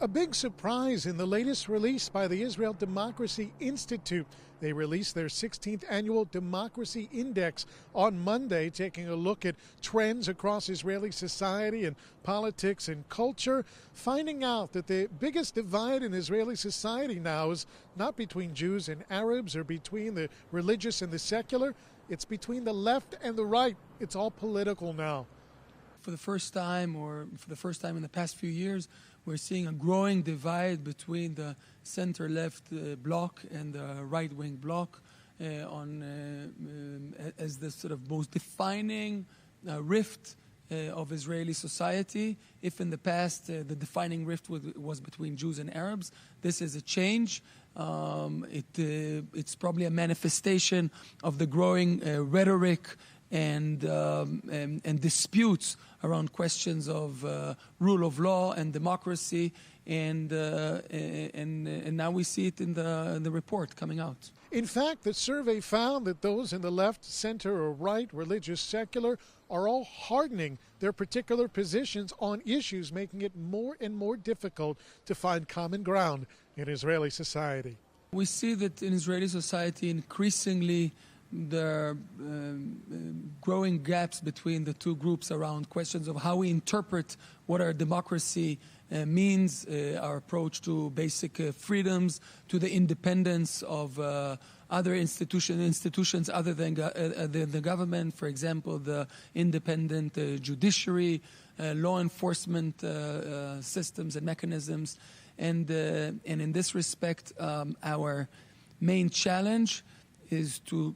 A big surprise in the latest release by the Israel Democracy Institute. They released their 16th annual Democracy Index on Monday, taking a look at trends across Israeli society and politics and culture, finding out that the biggest divide in Israeli society now is not between Jews and Arabs or between the religious and the secular. It's between the left and the right. It's all political now. For the first time in the past few years, we're seeing a growing divide between the center-left bloc and the right-wing bloc as the sort of most defining rift of Israeli society. If in the past the defining rift was between Jews and Arabs, this is a change. It's probably a manifestation of the growing rhetoric and disputes around questions of rule of law and democracy, and now we see it in the report coming out. In fact, the survey found that those in the left, center, or right, religious, secular, are all hardening their particular positions on issues, making it more and more difficult to find common ground in Israeli society. We see that in Israeli society increasingly there are growing gaps between the two groups around questions of how we interpret what our democracy means, our approach to basic freedoms, to the independence of other institutions other than the government, for example, the independent judiciary, law enforcement systems and mechanisms. And in this respect, our main challenge is to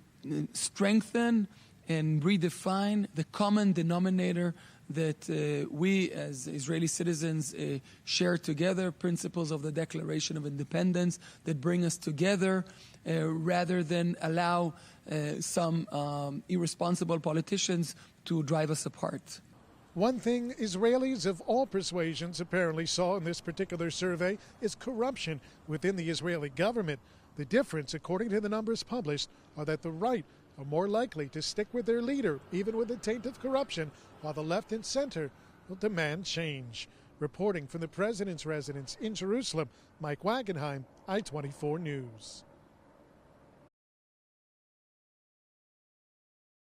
strengthen and redefine the common denominator that we as Israeli citizens share together, principles of the Declaration of Independence that bring us together rather than allow some irresponsible politicians to drive us apart. One thing Israelis of all persuasions apparently saw in this particular survey is corruption within the Israeli government. The difference, according to the numbers published, are that the right are more likely to stick with their leader, even with the taint of corruption, while the left and center will demand change. Reporting from the president's residence in Jerusalem, Mike Wagenheim, I-24 News.